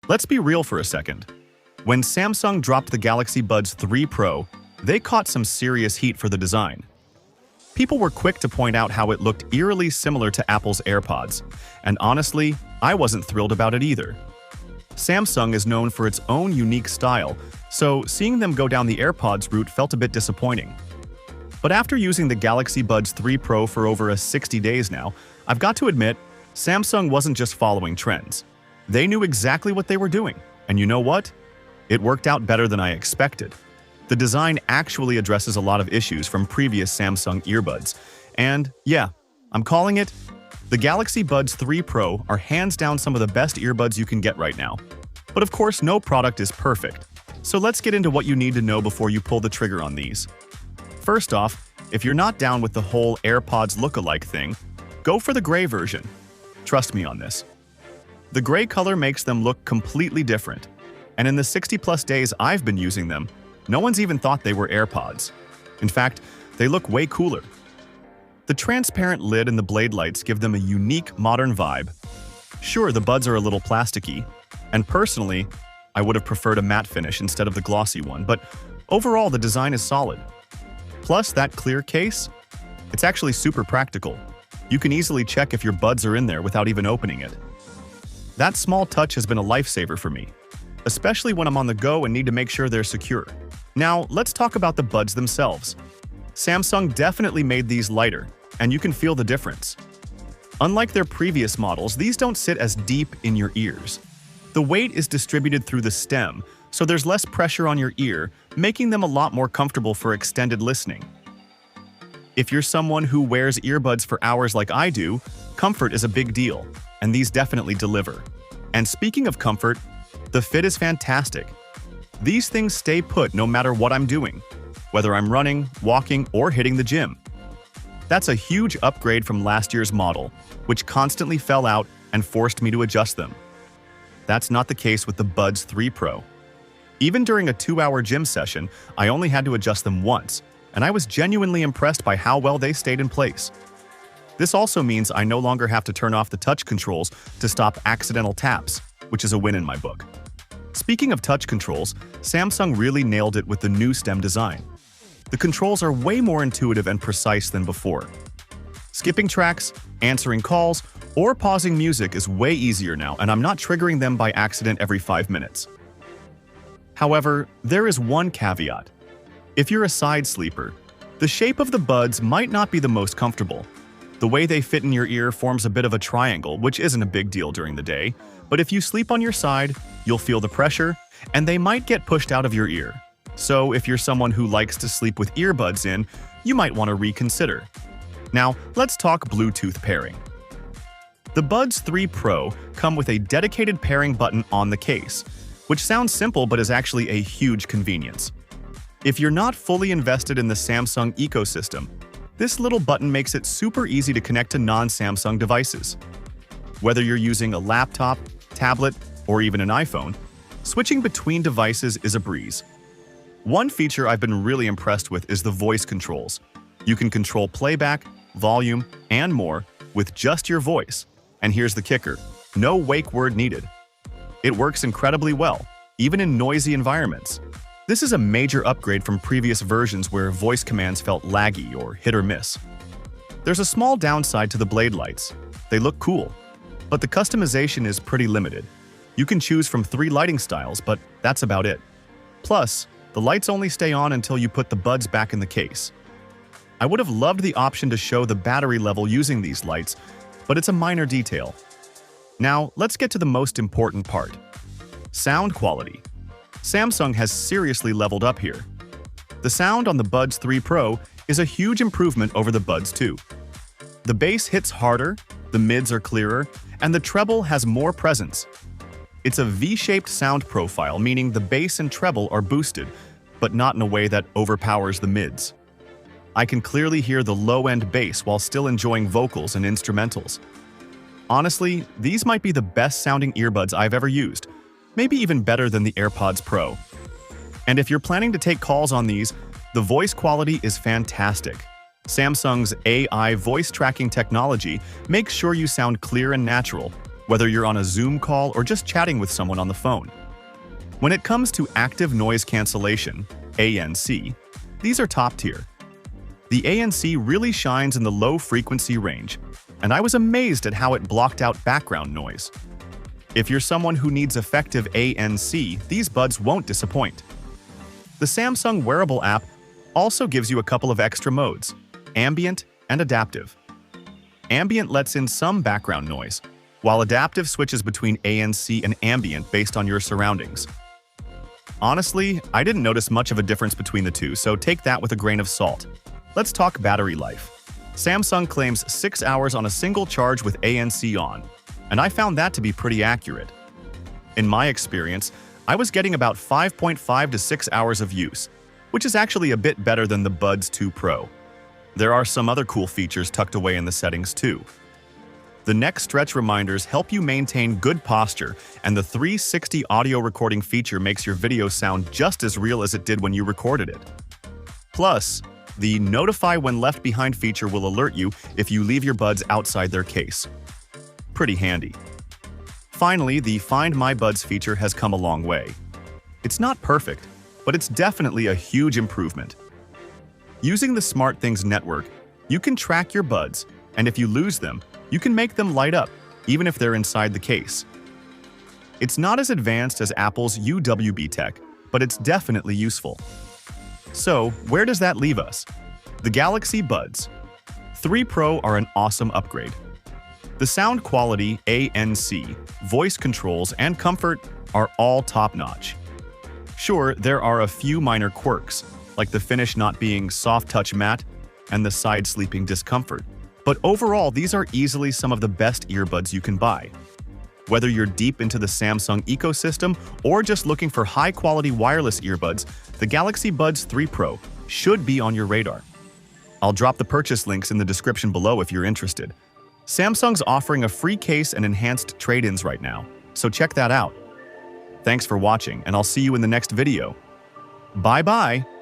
Let's be real for a second. When Samsung dropped the Galaxy Buds 3 Pro, they caught some serious heat for the design. People were quick to point out how it looked eerily similar to Apple's AirPods, and honestly, I wasn't thrilled about it either. Samsung is known for its own unique style, so seeing them go down the AirPods route felt a bit disappointing. But after using the Galaxy Buds 3 Pro for over 60 days now, I've got to admit, Samsung wasn't just following trends. They knew exactly what they were doing, and you know what? It worked out better than I expected. The design actually addresses a lot of issues from previous Samsung earbuds, and yeah, I'm calling it. The Galaxy Buds 3 Pro are hands down some of the best earbuds you can get right now. But of course, no product is perfect. So let's get into what you need to know before you pull the trigger on these. First off, if you're not down with the whole AirPods look-alike thing, go for the gray version. Trust me on this. The gray color makes them look completely different, and in the 60+ days I've been using them, no one's even thought they were AirPods. In fact, they look way cooler. The transparent lid and the blade lights give them a unique, modern vibe. Sure, the buds are a little plasticky, and personally, I would have preferred a matte finish instead of the glossy one, but overall the design is solid. Plus, that clear case? It's actually super practical. You can easily check if your buds are in there without even opening it. That small touch has been a lifesaver for me, especially when I'm on the go and need to make sure they're secure. Now, let's talk about the buds themselves. Samsung definitely made these lighter, and you can feel the difference. Unlike their previous models, these don't sit as deep in your ears. The weight is distributed through the stem, so there's less pressure on your ear, making them a lot more comfortable for extended listening. If you're someone who wears earbuds for hours like I do, comfort is a big deal, and these definitely deliver. And speaking of comfort, the fit is fantastic. These things stay put no matter what I'm doing, whether I'm running, walking, or hitting the gym. That's a huge upgrade from last year's model, which constantly fell out and forced me to adjust them. That's not the case with the Buds 3 Pro. Even during a 2-hour gym session, I only had to adjust them once, and I was genuinely impressed by how well they stayed in place. This also means I no longer have to turn off the touch controls to stop accidental taps, which is a win in my book. Speaking of touch controls, Samsung really nailed it with the new stem design. The controls are way more intuitive and precise than before. Skipping tracks, answering calls, or pausing music is way easier now, and I'm not triggering them by accident every 5 minutes. However, there is one caveat. If you're a side sleeper, the shape of the buds might not be the most comfortable. The way they fit in your ear forms a bit of a triangle, which isn't a big deal during the day, but if you sleep on your side, you'll feel the pressure, and they might get pushed out of your ear. So if you're someone who likes to sleep with earbuds in, you might want to reconsider. Now, let's talk Bluetooth pairing. The Buds 3 Pro come with a dedicated pairing button on the case, which sounds simple but is actually a huge convenience. If you're not fully invested in the Samsung ecosystem, this little button makes it super easy to connect to non-Samsung devices. Whether you're using a laptop, tablet, or even an iPhone, switching between devices is a breeze. One feature I've been really impressed with is the voice controls. You can control playback, volume, and more with just your voice. And here's the kicker: no wake word needed. It works incredibly well, even in noisy environments. This is a major upgrade from previous versions where voice commands felt laggy or hit or miss. There's a small downside to the blade lights. They look cool, but the customization is pretty limited. You can choose from 3 lighting styles, but that's about it. Plus, the lights only stay on until you put the buds back in the case. I would have loved the option to show the battery level using these lights, but it's a minor detail. Now, let's get to the most important part: sound quality. Samsung has seriously leveled up here. The sound on the Buds 3 Pro is a huge improvement over the Buds 2. The bass hits harder, the mids are clearer, and the treble has more presence. It's a V-shaped sound profile, meaning the bass and treble are boosted, but not in a way that overpowers the mids. I can clearly hear the low-end bass while still enjoying vocals and instrumentals. Honestly, these might be the best-sounding earbuds I've ever used, maybe even better than the AirPods Pro. And if you're planning to take calls on these, the voice quality is fantastic. Samsung's AI voice tracking technology makes sure you sound clear and natural, whether you're on a Zoom call or just chatting with someone on the phone. When it comes to active noise cancellation, ANC, these are top tier. The ANC really shines in the low frequency range, and I was amazed at how it blocked out background noise. If you're someone who needs effective ANC, these buds won't disappoint. The Samsung wearable app also gives you a couple of extra modes, ambient and adaptive. Ambient lets in some background noise, while adaptive switches between ANC and ambient based on your surroundings. Honestly, I didn't notice much of a difference between the two, so take that with a grain of salt. Let's talk battery life. Samsung claims 6 hours on a single charge with ANC on, and I found that to be pretty accurate. In my experience, I was getting about 5.5 to 6 hours of use, which is actually a bit better than the Buds 2 Pro. There are some other cool features tucked away in the settings too. The neck stretch reminders help you maintain good posture, and the 360 audio recording feature makes your video sound just as real as it did when you recorded it. Plus, the Notify When Left Behind feature will alert you if you leave your buds outside their case. Pretty handy. Finally, the Find My Buds feature has come a long way. It's not perfect, but it's definitely a huge improvement. Using the SmartThings network, you can track your buds, and if you lose them, you can make them light up, even if they're inside the case. It's not as advanced as Apple's UWB tech, but it's definitely useful. So, where does that leave us? The Galaxy Buds 3 Pro are an awesome upgrade. The sound quality, ANC, voice controls, and comfort are all top-notch. Sure, there are a few minor quirks, like the finish not being soft-touch matte and the side-sleeping discomfort. But overall, these are easily some of the best earbuds you can buy. Whether you're deep into the Samsung ecosystem or just looking for high-quality wireless earbuds, the Galaxy Buds 3 Pro should be on your radar. I'll drop the purchase links in the description below if you're interested. Samsung's offering a free case and enhanced trade-ins right now, so check that out. Thanks for watching, and I'll see you in the next video. Bye-bye!